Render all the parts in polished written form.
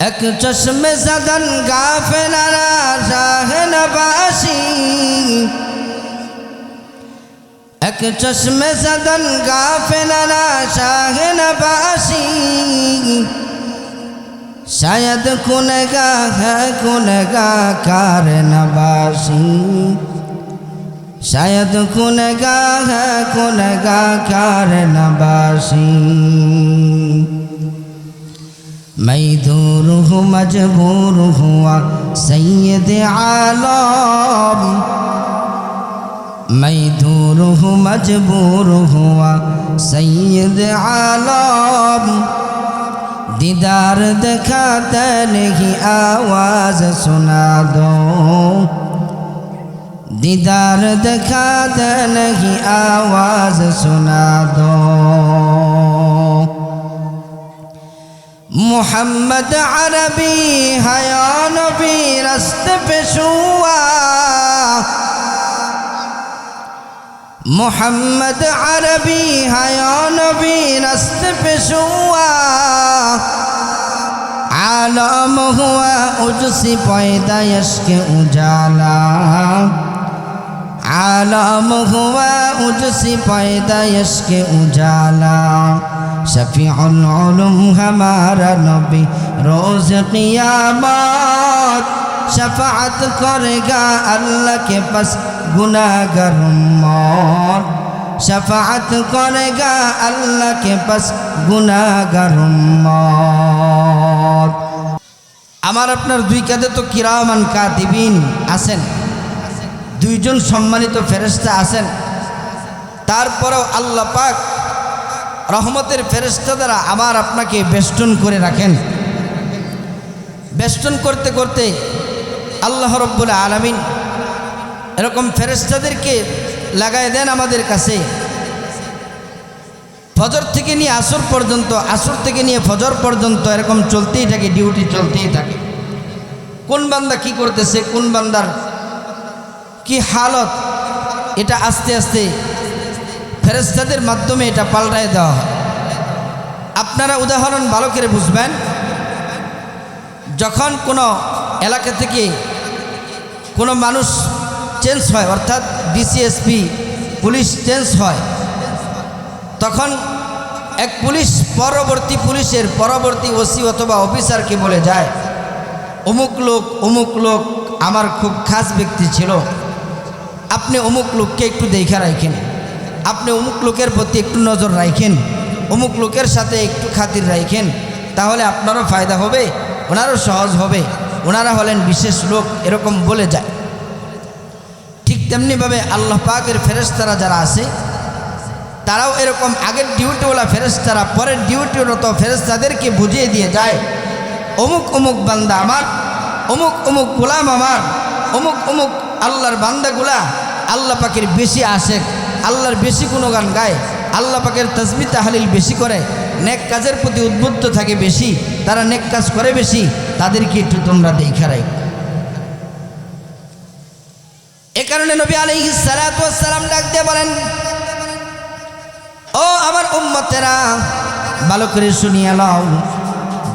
এক চশমে সদন গাফেলারা শাহ নবাসী, এক চশমে সদন গাফেলারা শাহ নবাসী, शायद कुनगा है कुनगा कार नवासी, शायद कुनगा है कुनगा कार नवासी। मैं दूर हूँ मजबूर हुआ सैयद आलम, मैं दूर हूँ मजबूर हुआ सैयद आलम, दीदार दिखाते नहीं आवाज सुना दो, दीदार दिखाते नहीं आवाज सुना दो। मोहम्मद अरबी हया नबी रास्ते पे शुआ, मोहम्मद अरबी हया नबी रास्ते पे शुआ, आलम हुआ उजसी पैदाइश के उजाला, आलम हुआ उजसी पैदाइश के उजाला। शफीउल उलूम हमारा नबी रोज क़ियामत, शफाअत करेगा अल्लाह के पास गुनाहगार उम्मत, शफाअत करेगा अल्लाह के पास गुनाहगार उम्मत। আমার আপনার দুই কাঁধে তো কিরামান কাতিবিন আছেন, দুইজন সম্মানিত ফেরেশতা আছেন, তারপরেও আল্লাহ পাক রহমতের ফেরেশতা দ্বারা আমার আপনাকে বেষ্টন করে রাখেন। বেষ্টন করতে করতে আল্লাহ রব্বুল আলামিন এরকম ফেরেশতাদেরকে লাগায় দেন আমাদের কাছে। ফজর থেকে নিয়ে আসর পর্যন্ত, আসর থেকে নিয়ে ফজর পর্যন্ত এরকম চলতেই থাকে, ডিউটি চলতেই থাকে। কোন বান্দা কি করতেছে, কোন বান্দার কি হালত, এটা আস্তে আস্তে ফেরেশতাদের মাধ্যমে এটা পাল্টায় দেওয়া হয়। আপনারা উদাহরণ ভালো করে বুঝবেন, যখন কোনো এলাকা থেকে কোনো মানুষ চেঞ্জ হয়, অর্থাৎ ডিসিএসপি পুলিশ চেঞ্জ হয়, তখন এক পুলিশ পুলিশের পরবর্তী ওসি অথবা অফিসারকে বলে যায়, অমুক লোক আমার খুব খাস ব্যক্তি ছিল, আপনি অমুক লোককে একটু দেখা রাখেন, আপনি অমুক লোকের প্রতি একটু নজর রাখেন, অমুক লোকের সাথে একটু খাতির রাখেন, তাহলে আপনারও ফায়দা হবে, ওনারও সহজ হবে, ওনারা হলেন বিশেষ লোক, এরকম বলে যায়। ঠিক তেমনিভাবে আল্লাহ পাকের ফেরেশতারা যারা আছে তারাও এরকম আগের ডিউটিওয়ালা ফেরেশতারা পরের ডিউটিরত ফেরেশতাদেরকে বুঝিয়ে দিয়ে যায়, অমুক অমুক বান্দা আমার, অমুক অমুক গোলাম আমার, অমুক অমুক আল্লাহর বান্দাগুলা আল্লাহ পাকের বেশি আশেক, আল্লাহর বেশি গুণগান গায়, আল্লাহ পাকের তাসবিহ তাহলিল বেশি করে, নেক কাজের প্রতি উদ্বুদ্ধ থাকে বেশি, তারা নেক কাজ করে বেশি, তাদেরকে একটু তোমরা দেখা রাখো। এ কারণে নবী আলাইহিস সালাতু ওয়াস সালাম ডাক দিয়ে বলেন, ও আমার উম্মতেরা ভালো করে শুনিয়ে নাও,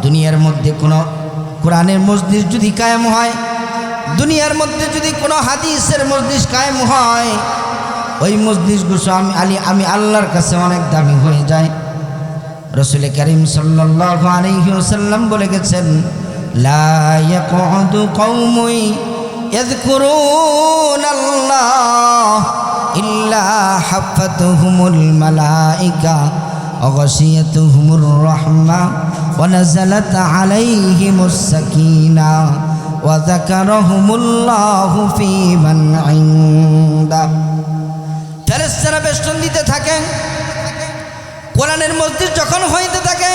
দুনিয়ার মধ্যে কোনো কোরআনের মজলিস যদি কায়েম হয়, দুনিয়ার মধ্যে যদি কোনো হাদিসের মজলিস কায়েম হয়, ওই মজলিসগুলো আমি আল্লাহর কাছে অনেক দামি হয়ে যায়। রাসূল কারীম সাল্লাল্লাহু আলাইহি ওয়াসাল্লাম বলে গেছেন, লা ইয়াকুদু কওমুন ইয়াযকুরুনাল্লাহ ইল্লা হাফাতুহুমুল মালাইকা ওয়া গাশিয়াতুহুমুর রাহমা ওয়া নাযালাত আলাইহিমুস সাকিনা ওয়া যাকারাহুমুল্লাহু ফী মান ইনদা। ফেরেশতারা বেষ্টন দিতে থাকে, কোরআনের মজলিস যখন হইতে থাকে,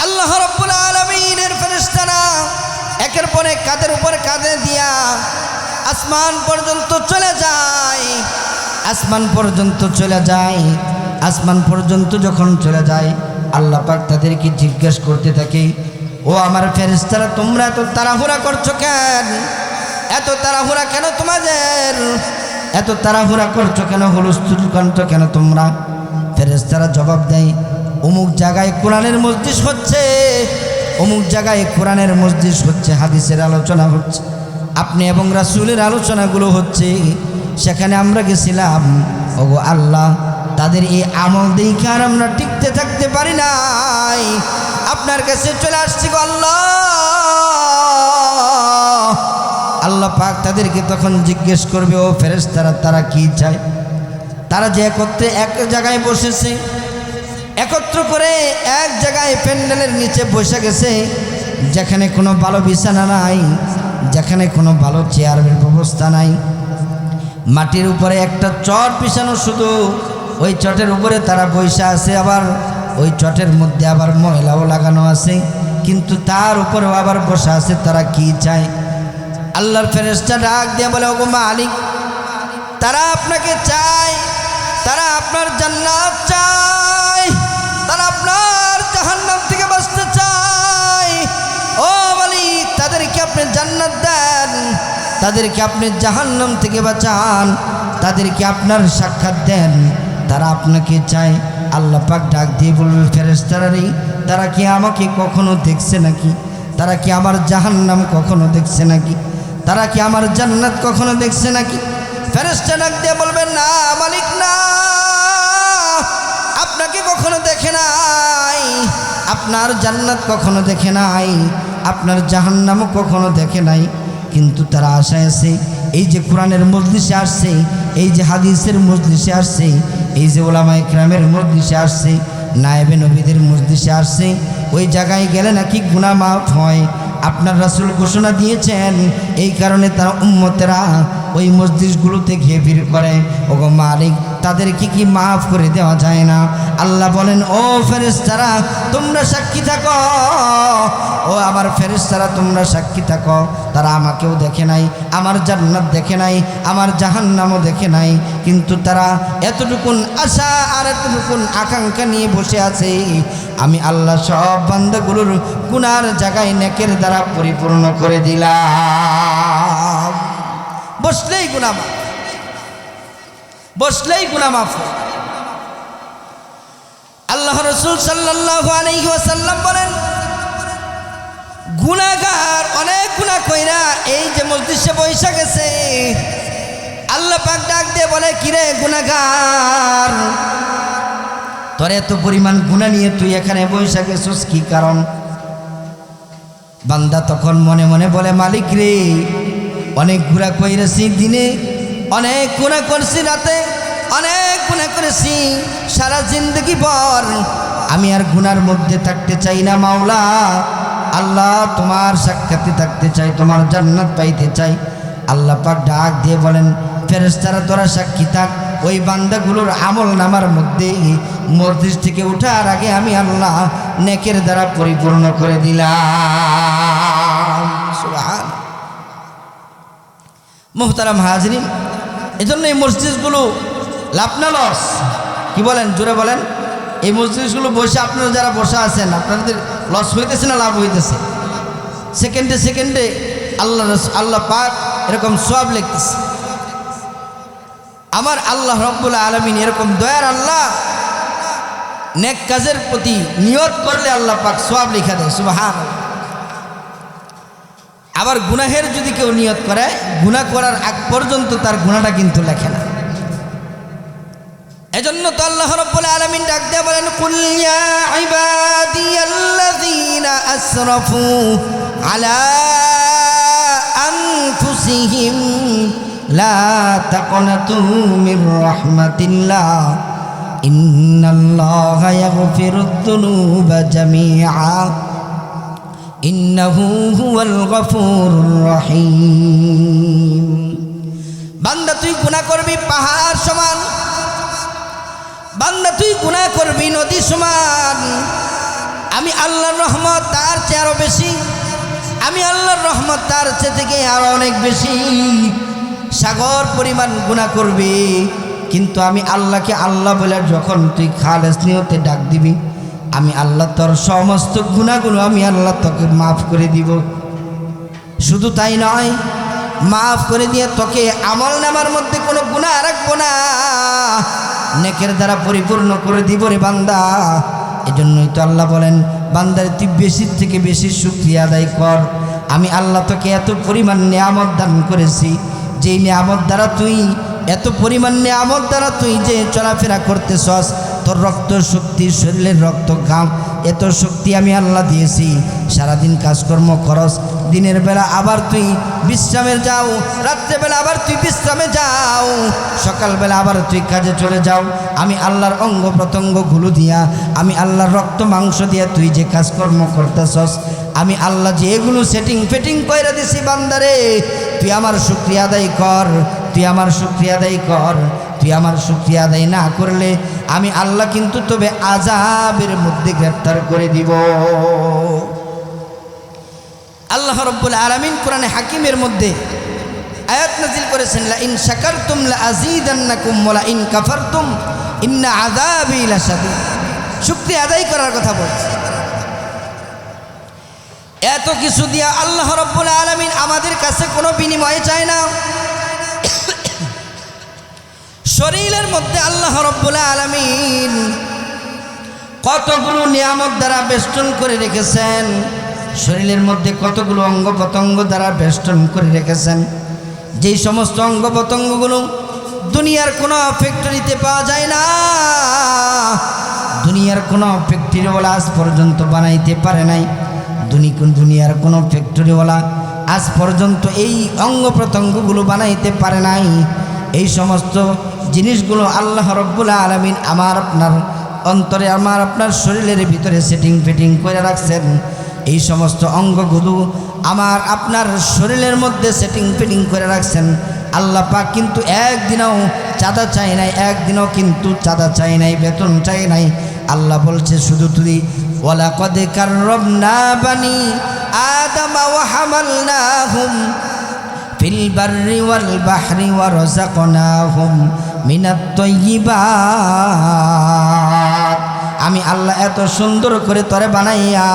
আল্লাহ রাব্বুল আলামিনের ফেরেশতারা একের পর এক কাঁধের উপর কাঁধে দিয়া আসমান পর্যন্ত চলে যায়, আসমান পর্যন্ত চলে যায়। আসমান পর্যন্ত যখন চলে যায়, আল্লাহ পাক তাদেরকে জিজ্ঞেস করতে থাকে, ও আমার ফেরেশতারা তোমরা এত তাড়াহুড়া করছো কেন, এত তাড়াহুড়া কেন তোমাদের, এত তাড়াহুড়া করছো কেন, হুলস্থুল কণ্ঠ কেন তোমরা? ফেরেশতারা জবাব দেয়, অমুক জায়গায় কোরআনের মজলিস হচ্ছে, অমুক জায়গায় কোরআনের মজলিস হচ্ছে, হাদিসের আলোচনা হচ্ছে, আপনি এবং রাসূলের আলোচনাগুলো হচ্ছে, সেখানে আমরা গেছিলাম। ওগো আল্লাহ, তাদের এই আমল দেখে আর আমরা টিকতে থাকতে পারি নাই, আপনার কাছে চলে আসছি গো আল্লাহ। আল্লাহ পাক তাদেরকে তখন জিজ্ঞেস করবে, ও ফেরেশতারা, তারা কি চায়? তারা যে একত্রে এক জায়গায় বসেছে, একত্র করে এক জায়গায় প্যান্ডেলের নিচে বসে গেছে, যেখানে কোনো ভালো বিছানা নাই, যেখানে কোনো ভালো চেয়ারের ব্যবস্থা নাই, মাটির উপরে একটা চট বিছানো, শুধু ওই চটের উপরে তারা বসে আছে, আবার ওই চটের মধ্যে আবার ময়লাও লাগানো আছে, কিন্তু তার উপরেও আবার বসে আছে। তারা কি চায়? আল্লাহর ফেরেশতা ডাক দিয়ে বলে, ওগো মালিক, তারা আপনাকে চায়, তারা আপনার জান্নাত চায়, তারা আপনার জাহান্নাম থেকে বাঁচতে চায়। ও মালিক, তাদেরকে আপনি জান্নাত দেন, তাদেরকে আপনি জাহান্নাম থেকে বাঁচান, তাদেরকে আপনার সাক্ষাৎ দেন, তারা আপনাকে চায়। আল্লাহ পাক ডাক দিয়ে বলবে, ফেরেশতারা রে, তারা কি আমাকে কখনো দেখছে নাকি? তারা কি আমার জাহান্নাম কখনো দেখছে নাকি? তারা কি আমার জান্নাত কখনো দেখছে নাকি? ফেরেশতা ডাক দিয়ে বলবেন, না মালিক, না, আপনাকে কখনো দেখে নাই, আপনার জান্নাত কখনো দেখে নাই, আপনার জাহান্নামও কখনো দেখে নাই। কিন্তু তারা আশায় আছে, এই যে কোরআনের মজলিসে আসছে, এই যে হাদিসের মজলিসে আসছে, এই যে ওলামায়ে কেরামের মজলিসে আসছে, নায়েবে নবীদের মজলিসে আসছে, ওই জায়গায় গেলে নাকি গুনাহ মাফ হয়। আপনার রাসূল ঘোষণা দিয়েছেন, এই কারণে তারা উম্মতেরা ওই মসজিদগুলোতে গিয়ে ভিড় করে। ওগো মালিক, তাদেরকে কি মাফ করে দেওয়া যায় না? আল্লাহ বলেন, ও ফেরেশতারা, তোমরা সাক্ষী থাকো, ও আমার ফেরেশতারা, তোমরা সাক্ষী থাকো, তারা আমাকেও দেখে নাই, আমার জান্নাত দেখে নাই, আমার জাহান্নামও দেখে নাই, কিন্তু তারা এতটুকুন আশা আর এতটুকুন আকাঙ্ক্ষা নিয়ে বসে আছে, আমি আল্লাহ সব বান্দাগুলোর গুনার জায়গায় নেকের দ্বারা পরিপূর্ণ করে দিলাম। বসলেই গুনাহ মাফ, বসলেই গুনাহ মাফ। আল্লাহ রাসূল সাল্লাল্লাহু আলাইহি ওয়াসাল্লাম বলেন, গুনাহগার অনেক গুনাহ কইরা এই যে মজলিসে বসে গেছে, আল্লাহ পাক ডাক দিয়ে বলে, কিরে গুনাহগার, তোর এত পরিমাণ গুনাহ নিয়ে তুই এখানে বসে গেছিস, কি কারণ? বান্দা তখন মনে মনে বলে, মালিক রে, অনেক গুনাহ কইরেছি দিনে, অনেক গুনাহ করছি রাতে, অনেক গুনাহ করেছি সারা জিন্দগি ভর, আমি আর গুনার মধ্যে থাকতে চাই না মাওলা। আল্লাহ, তোমার সাক্ষাতে থাকতে চাই, তোমার জান্নাত পাইতে চাই। আল্লাহ পাক ডাক দিয়ে বলেন, ফেরেশতারা তোরা সাক্ষী থাক, ওই বান্দাগুলোর আমল নামার মধ্যে মসজিদ থেকে ওঠার আগে আমি আল্লাহ নেকের দ্বারা পরিপূর্ণ করে দিলাম। সুবহান। মুহতারাম হাজরিন, এজন্য এই মসজিদগুলো লাভ না লস? কি বলেন, জোরে বলেন। এই মসজিদগুলো বসে আপনারা যারা বসে আছেন, আপনাদের লস হইতেছে না লাভ হইতেছে? সেকেন্ডে সেকেন্ডে আল্লাহ পাক এরকম সওয়াব লিখতেছে। আমার আল্লাহ রব্বুল আলামিন এরকম দয়ার আল্লাহ, নেক কাজের প্রতি নিয়ত করলে আল্লাহ পাক সওয়াব লিখা দেয়। সুবহানাল্লাহ। আবার গুনাহের যদি কেউ নিয়ত করে, গুনাহ করার আগ পর্যন্ত তার গুনাহটা কিন্তু লেখে না। এজন্য তো আল্লাহ রাব্বুল আলামিন ডাক দিয়ে বলেন, কুল ইয়া ইবাদিয়াল্লাযীনা আসরাফু আলা আনফুসিহিম লা তাকনাতু মির রাহমাতিল্লাহ ইন্নাল্লাহা ইয়াগফিরুদ যুনুবা জামিআ ইন্নাহু হুয়াল গফুরুর রহিম। বান্দা, তুই গুনাহ করবি পাহাড় সমান, বান্দা তুই গুনাহ করবি নদী সমান, আমি আল্লাহর রহমত তার চেয়ে আরো বেশি, আমি আল্লাহর রহমত তার চেয়ে থেকে আরো অনেক বেশি। সাগর পরিমাণ গুনাহ করবি, কিন্তু আমি আল্লাহকে আল্লাহ বলে যখন তুই খালেস নিয়তে ডাক দিবি, আমি আল্লাহ তোর সমস্ত গুনাহগুলো আমি আল্লাহ তোকে মাফ করে দিব। শুধু তাই নয়, মাফ করে দিয়ে তোকে আমল নামার মধ্যে কোনো গুনাহ রাখবো না, নেকের দ্বারা পরিপূর্ণ করে দিব রে বান্দা। এজন্যই তো আল্লাহ বলেন, বান্দারে তুই বেশির থেকে বেশি শুকরিয়া আদায় কর। আমি আল্লাহ তোকে এত পরিমাণ নিয়ামত দান করেছি, যেই নিয়ামত দ্বারা তুই এত পরিমাণ নিয়ামত দ্বারা তুই যে চলাফেরা করতেছস, তোর রক্ত শক্তি, শরীরের রক্ত ঘাম, এত শক্তি আমি আল্লাহ দিয়েছি। সারাদিন কাজকর্ম করস, দিনের বেলা আবার তুই বিশ্রামে যাও, রাত্রেবেলা আবার তুই বিশ্রামে যাও, সকালবেলা আবার তুই কাজে চলে যাও। আমি আল্লাহর অঙ্গ প্রত্যঙ্গগুলো দিয়া, আমি আল্লাহর রক্ত মাংস দিয়া তুই যে কাজকর্ম করতেছস, আমি আল্লাহ যে এগুলো সেটিং ফিটিং করে দিছি বান্দারে, তুই আমার শুকরিয়া আদায় কর, তুই আমার শুকরিয়া আদায় কর। তুই আমার শুকরিয়া আদায় না করলে আমি আল্লাহ কিন্তু তবে আযাবের মধ্যে গ্রেফতার করে দিব। আল্লাহ রাব্বুল আলামিন কোরআনে হাকিমের মধ্যে আয়াত নাযিল করেছেন, লা ইন শাকারতুম লা আযীদান্নাকুম ওয়া লা ইন কাফারতুম ইন্না আযাবি লাশাদীদ। শুকরিয়া আদায় করার কথা বলছে। এত কিছু দিয়া আল্লাহ রাব্বুল আলামিন আমাদের কাছে কোনো বিনিময় চায় না। শরীরের মধ্যে আল্লাহ রাব্বুল আলামিন কতগুলো নিয়ামত দ্বারা বেষ্টন করে রেখেছেন, শরীরের মধ্যে কতগুলো অঙ্গ প্রত্যঙ্গ দ্বারা বেষ্টন করে রেখেছেন, যেই সমস্ত অঙ্গ প্রত্যঙ্গগুলো দুনিয়ার কোনো ফ্যাক্টরিতে পাওয়া যায় না, দুনিয়ার কোনো ফ্যাক্টরিওয়ালা আজ পর্যন্ত বানাইতে পারে নাই, দুনিয়ার কোনো ফ্যাক্টরিওয়ালা আজ পর্যন্ত এই অঙ্গ প্রত্যঙ্গগুলো বানাইতে পারে নাই। এই সমস্ত জিনিসগুলো আল্লাহ রাব্বুল আলামিন আমার আপনার অন্তরে, আমার আপনার শরীরের ভিতরে সেটিং ফিটিং করে রাখছেন। এই সমস্ত অঙ্গগুলো আমার আপনার শরীরের মধ্যে সেটিং ফিটিং করে রাখছেন। আল্লাহ পাক কিন্তু একদিনও চাঁদা চাই নাই, একদিনও কিন্তু চাঁদা চাই নাই, বেতন চাই নাই। আল্লাহ বলছে শুধু তুই ওয়ালাকাদ কাররামনা বানি আদম ওয়া হামালনাহুম ফিল বাররি ওয়াল বাহরি ওয়া রাযাকনাহুম মিনাত তাইয়্যিবাত। আমি আল্লাহ এত সুন্দর করে তোরে বানাইয়া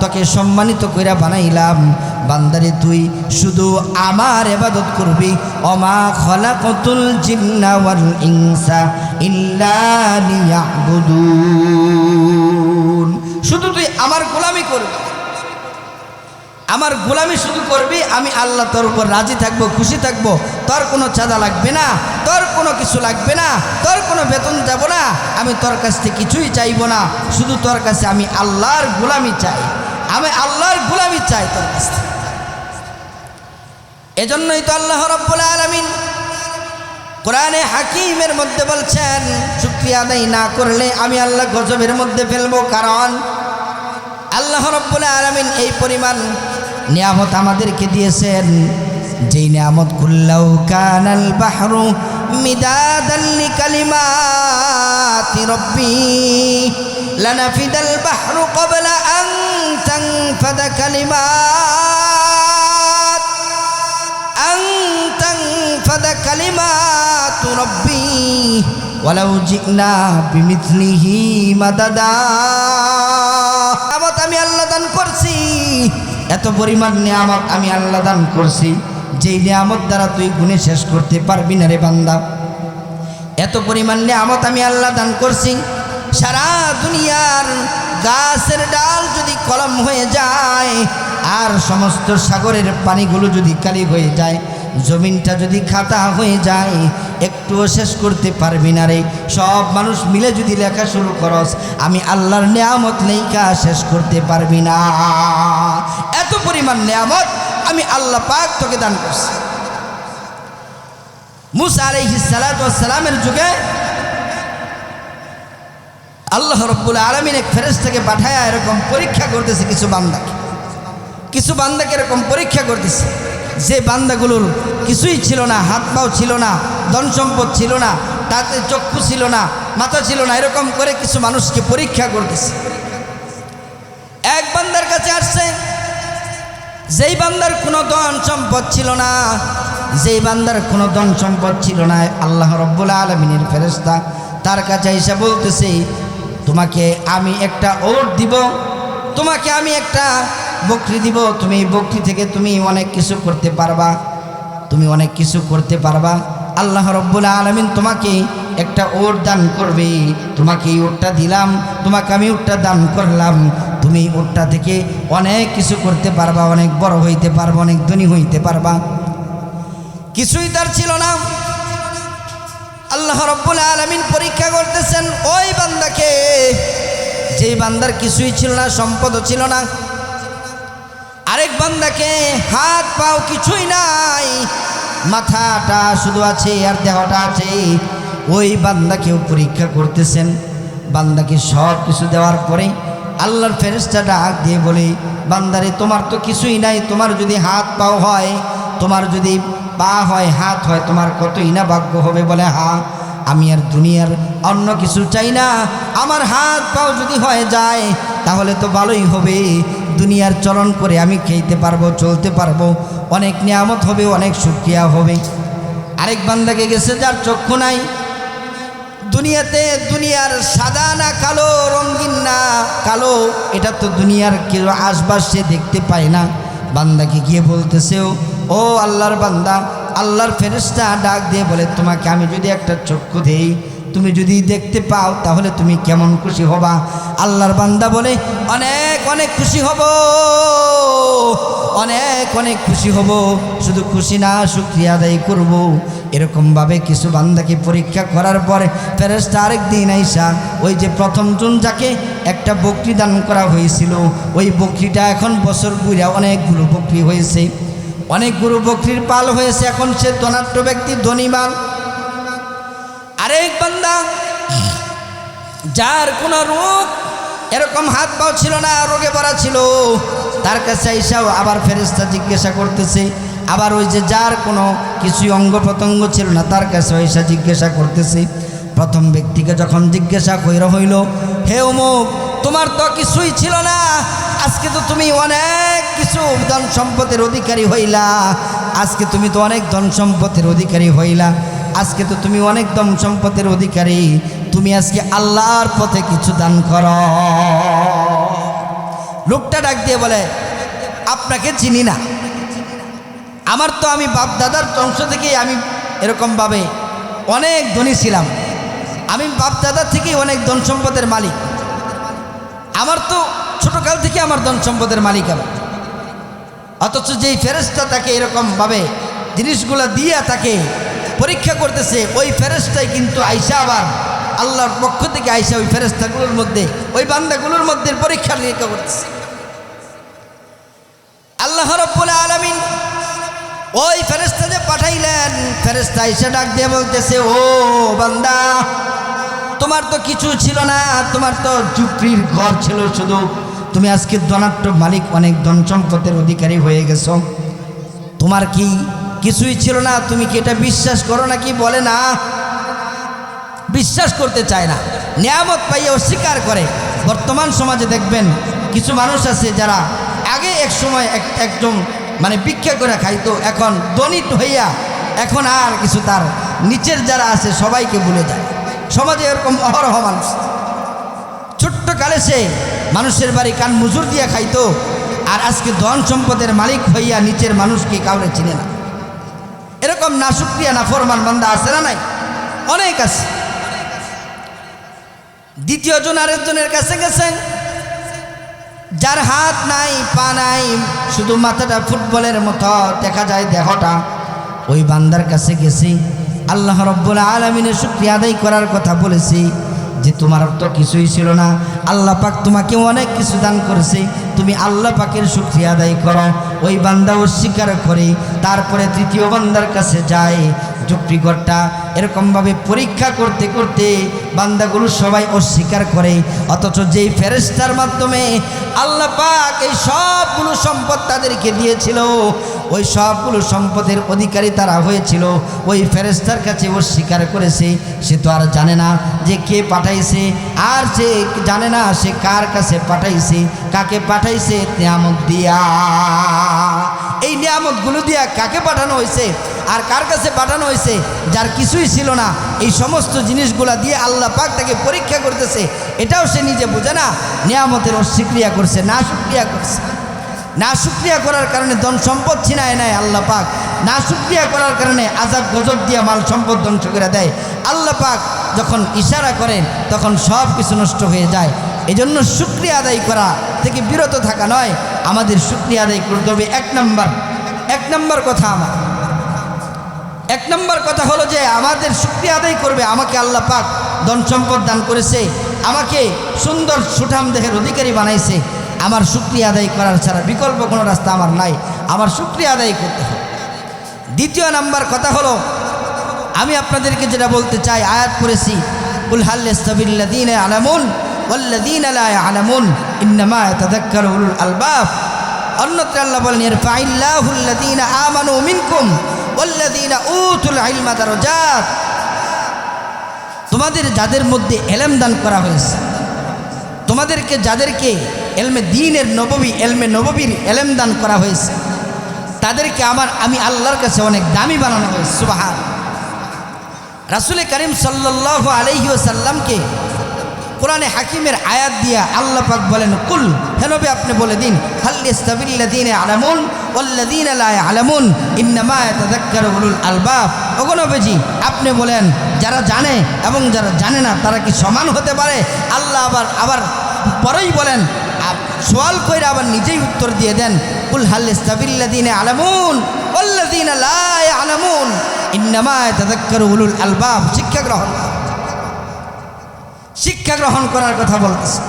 তোকে সম্মানিত করে বানাইলাম, বান্দারে তুই শুধু আমার ইবাদত করবি। ওমা খালাকাতুল জিন্না ওয়াল ইনসা ইল্লা লিয়াবুদুন। শুধু তুই আমার গোলামি করবি, আমার গোলামি শুধু করবি। আমি আল্লাহ তোর উপর রাজি থাকবো, খুশি থাকবো। তোর কোনো চাঁদা লাগবে না, তোর কোনো কিছু লাগবে না, তোর কোনো বেতন যাব না, আমি তোর কাছ থেকে কিছুই চাইবো না। শুধু তোর কাছে আমি আল্লাহর গোলামি চাই, আমি আল্লাহর গোলামি চাই তোর কাছ থেকে। এজন্যই তো আল্লাহ রাব্বুল আলামিন কোরআনে হাকিমের মধ্যে বলছেন, শুকরিয়া আদায় না করলে আমি আল্লাহ গজবের মধ্যে ফেলবো। কারণ আল্লাহ রাব্বুল আলামিন এই পরিমাণ নিয়ামত আমাদেরকে দিয়েছেন, যেই নিয়ামত কুল্লাউ কানাল বাহরু মিদাদান লিকালিমাতি রাব্বি লানাফিদাল বাহরু ক্বাবলা আন তানফাদা কালিমাতু রাব্বি ওয়ালাউ জিনা বিমিথলিহি মাদাদা। আমি আল্লাহ দান করছি, এত পরিমাণ নিয়ামত আমি আল্লাহ দান করছি, যেই নিয়ামত দ্বারা তুই গুণে শেষ করতে পারবি না রে বান্দা। এত পরিমাণ নিয়ামত আমি আল্লাহ দান করছি, সারা দুনিয়ার গাছের ডাল যদি কলম হয়ে যায়, আর সমস্ত সাগরের পানিগুলো যদি কালি হয়ে যায়, জমিনটা যদি খাতা হয়ে যায়, একটুও শেষ করতে পারবি না রে। সব মানুষ মিলে যদি লেখা শুরু করস, আমি আল্লাহর নিয়ামত লেখা শেষ করতে পারবি না। এত পরিমাণ নিয়ামত আমি আল্লাহ পাক তোকে দান করছি। মুসা আলাইহিস সালাতু ওয়াস সালামের যুগে আল্লাহ রাব্বুল আলামিন এক ফেরেশতাকে পাঠায়া এরকম পরীক্ষা করতেছে কিছু বান্দাকে এরকম পরীক্ষা করতেছে, যে বান্দাগুলোর কিছুই ছিল না, হাত পাও ছিল না, ধন সম্পদ ছিল না, তাতে চক্ষু ছিল না, মাথা ছিল না, এরকম করে কিছু মানুষকে পরীক্ষা করতেছে। এক বান্দার কাছে আসছে, যেই বান্দার কোনো ধন সম্পদ ছিল না, যেই বান্দার কোনো ধন সম্পদ ছিল না, আল্লাহ রাব্বুল আলামিনের ফেরেশতা তার কাছে এসে বলতেছে, তোমাকে আমি একটা ওট দিব, তোমাকে আমি একটা বকরি দিব, তুমি এই বকরি থেকে তুমি অনেক কিছু করতে পারবা, তুমি অনেক কিছু করতে পারবা। আল্লাহ রাব্বুল আলামিন তোমাকে একটা ওট দান করবে, তোমাকে এই ওটটা দিলাম, তোমাকে আমি ওটটা দান করলাম, তুমি ওটা থেকে অনেক কিছু করতে পারবা, অনেক বড় হইতে পারবা, অনেক ধনী হইতে পারবা। কিছুই তার ছিল না। আল্লাহ রাব্বুল আলামিন পরীক্ষা করতেছেন ওই বান্দাকে, যেই বান্দার কিছুই ছিল না, সম্পদও ছিল না। আরেক বান্দাকে হাত পাও কিছুই নাই, মাথাটা শুধু আছে আর দেহটা আছে। ওই বান্দাকেও পরীক্ষা করতেছেন। বান্দাকে সব কিছু দেওয়ার পরে আল্লাহর ফেরেশতা ডাক দিয়ে বলে, বান্দারে তোমার তো কিছুই নাই, তোমার যদি হাত পাও হয়, তোমার যদি পা হয়, হাত হয়, তোমার কতই না ভাগ্য হবে। বলে হ্যাঁ, আমি আর দুনিয়ার অন্য কিছু চাই না, আমার হাত পাও যদি হয়ে যায় তাহলে তো ভালোই হবে। দুনিয়ার চলন করে আমি খেতে পারবো, চলতে পারবো, অনেক নিয়ামত হবে, অনেক শুকরিয়া হবে। আরেক বান্দাকে গেছে যার চক্ষু নাই, দুনিয়াতে দুনিয়ার সাদা না কালো, রঙিন না কালো, এটা তো দুনিয়ার কেউ আশপাশ সে দেখতে পায় না। বান্দাকে গিয়ে বলতেছে, ও আল্লাহর বান্দা, আল্লাহর ফেরেশতা ডাক দিয়ে বলে, তোমাকে আমি যদি একটা চক্ষু দেই, তুমি যদি দেখতে পাও তাহলে তুমি কেমন খুশি হবা? আল্লাহর বান্দা বলে, অনেক অনেক খুশি হব, অনেক অনেক খুশি হব, শুধু খুশি না শুকরিয়া আদায় করব। এরকমভাবে কিছু বান্দাকে পরীক্ষা করার পরে ফেরেশতা আরেক দিন আইসা ওই যে প্রথম জন যাকে একটা বকরি দান করা হয়েছিল, ওই বকরিটা এখন বছর ঘুরে অনেকগুলো বকরি হয়েছে, অনেকগুলো বকরির পাল হয়েছে, এখন সে ধনাঢ্য ব্যক্তি, ধনীমান। আরেক বান্দা যার কোনো রোগ, এরকম হাত পাও ছিল না, রোগে ভরা ছিল, তার কাছে আইসাও আবার ফেরেশতা জিজ্ঞাসা করতেছে। আবার ওই যে যার কোনো কিছুই অঙ্গ প্রত্যঙ্গ ছিল না, তার কাছে আইসা জিজ্ঞাসা করতেছে। প্রথম ব্যক্তিকে যখন জিজ্ঞাসা কইরা হইল, হে অমুক, তোমার তো কিছুই ছিল না, আজকে তো তুমি অনেক কিছু ধন সম্পদের অধিকারী হইলা, আজকে তুমি তো অনেক ধন সম্পদের অধিকারী হইলা, আজকে তো তুমি অনেক ধন সম্পদের অধিকারী, তুমি আজকে আল্লাহর পথে কিছু দান করো। লোকটা ডাক দিয়ে বলে, আপনাকে চিনি না, আমার তো আমি বাপ দাদার বংশ থেকেই আমি এরকমভাবে অনেক ধনী ছিলাম, আমি বাপ দাদার থেকেই অনেক ধন সম্পদের মালিক, আমার তো ছোটকাল থেকে আমার ধন সম্পদের মালিক আমি। অথচ যেই ফেরেশতা তাকে এরকমভাবে জিনিসগুলো দিয়া তাকে পরীক্ষা করতেছে, ওই ফেরেশতাই কিন্তু আইসা আবার আল্লাহর পক্ষ থেকে আইসা ওই ফেরেশতাগুলোর মধ্যে, ওই বান্দাগুলোর মধ্যে পরীক্ষা নিরীক্ষা করতেছে। আল্লাহ রাব্বুল আলামিন ওই ফেরেশতা যে পাঠাইলেন, ফেরেশতা আইসা ডাক দিয়ে বলতেছে, ও বান্দা, তোমার তো কিছু ছিল না, তোমার তো ঝুপড়ির ঘর ছিল শুধু, তুমি আজকে ধনাঢ্য মালিক, অনেক ধন সম্পদের অধিকারী হয়ে গেছো, তোমার কি কিছুই ছিল না, তুমি কি এটা বিশ্বাস করো নাকি? বলে না, বিশ্বাস করতে চায় না, নিয়ামত পাইয়ে অস্বীকার করে। বর্তমান সমাজে দেখবেন কিছু মানুষ আছে যারা আগে এক সময় একদম মানে ভিক্ষা করে খাইতো, এখন ধনী হইয়া এখন আর কিছু তার নিচের যারা আছে সবাইকে ভুলে যায়। সমাজে এরকম অহরহ মানুষ, ছোট্ট কালে সে মানুষের বাড়ি কান মজুর দিয়ে খাইতো, আর আজকে ধন সম্পদের মালিক হইয়া নিচের মানুষকে কাউরে চিনে না। এরকম না শুকরিয়া না ফরমান বান্দা আছে না নাই? অনেক আছে। দ্বিতীয় জন আরেকজনের কাছে গেছেন, যার হাত নাই, পা নাই, শুধু মাথাটা ফুটবলের মতো দেখা যায় দেহটা, ওই বান্দার কাছে গেছি, আল্লাহ রাব্বুল আলামিনের শুকরিয়া আদায় করার কথা বলেছি, যে তোমার তো কিছুই ছিল না, আল্লাহ পাক তোমাকে অনেক কিছু দান করেছে, তুমি আল্লাহ পাকের শুকরিয়া আদায় করো। ওই বান্দা অস্বীকার করে তারপরে তৃতীয় বান্দার কাছে যায়। যুক্তিগরটা এরকমভাবে পরীক্ষা করতে করতে বান্দাগুলো সবাই অস্বীকার করে, অথচ যেই ফেরেশতার মাধ্যমে আল্লাহ পাক এই সবগুলো সম্পদ তাদেরকে দিয়েছিল, ওই সবগুলো সম্পদের অধিকারী তারা হয়েছিল, ওই ফেরেশতার কাছে অস্বীকার করেছে। সে তো আর জানে না যে কে পাঠাইছে, আর সে জানে না সে কার কাছে পাঠাইছে, কাকে পাঠাইছে, নিয়ামত দিয়া। এই নিয়ামতগুলো দিয়া কাকে পাঠানো হয়েছে আর কার কাছে পাঠানো হয়েছে? যার কিছুই ছিল না, এই সমস্ত জিনিসগুলা দিয়ে আল্লাহ পাক তাকে পরীক্ষা করতেছে। এটাও সে নিজে বোঝে না, নিয়ামতের অস্বীক্রিয়া করছে, না শুকরিয়া করছে। না শুকরিয়া করার কারণে ধন সম্পদ ছিনায় নেয় আল্লাহ পাক, না শুকরিয়া করার কারণে আযাব গজব দিয়া মাল সম্পদ ধ্বংস করে দেয় আল্লাহ পাক। যখন ইশারা করেন তখন সব কিছু নষ্ট হয়ে যায়। এজন্য শুকরিয়া আদায় করা থেকে বিরত থাকা নয়, আমাদের শুকরিয়া আদায় করতে হবে। এক নম্বর কথা আমার এক নম্বর কথা হলো যে আমাদের শুকরিয়া আদায় করবে। আমাকে আল্লাহ পাক ধন সম্পদ দান করেছে, আমাকে সুন্দর সুঠাম দেহের অধিকারী বানাইছে। আমার শুকরিয়া আদায় করার ছাড়া বিকল্প কোনো রাস্তা আমার নাই, আমার শুকরিয়া আদায় করতে হবে। দ্বিতীয় নাম্বার কথা হলো, আমি আপনাদেরকে যেটা বলতে চাই, আয়াত পড়েছি, কুল হাল ইস্তাবিল্লাযীনা ইয়ালামুন ওয়াল্লাযীনা লা ইয়ালামুন ইন্নামা ইয়াতাযাক্কারু উলুল আলবাব। অন্যত্র আল্লাহ বলেন, ইরফাইল্লাহুল্লাযীনা আমানু মিনকুম ওয়াল্লাযীনা উতুল ইলমা দারাজাত। তোমাদের যাদের মধ্যে ইলম দান করা হয়েছে, তোমাদেরকে যাদেরকে ইলমে দ্বীনের নববী, ইলমে নববীর ইলম দান করা হয়েছে, তাদেরকে আমি আল্লাহর কাছে অনেক দামি বানানো হয়েছে। সুবহান। রাসূল করিম সাল্লাল্লাহু আলাইহি ওয়াসাল্লামকে কোরআনে হাকিমের আয়াত দিয়া আল্লাহ পাক বলেন, কুল, হে নবী আপনি বলে দিন, হাল ইস্তাবিল্লাযীনা ইয়ালামুন ওয়াল্লাযীনা লা ইয়ালামুন ইন্নামা ইয়াতাযাক্কারু উলুল আলবাব। ওগো নবীজি আপনি বলেন, যারা জানে এবং যারা জানে না তারা কি সমান হতে পারে? আল্লাহ আবার পরেই বলেন, সওয়াল কইরা আবার নিজেই উত্তর দিয়ে দেন, কুল হাল ইস্তাবিল্লাযীনা ইয়ালামুন ওয়াল্লাযীনা লা ইয়ালামুন ইন্নামা ইয়াতাযাক্কারু উলুল আলবাব। শিক্ষা গ্রহণ করার কথা বলতেছে।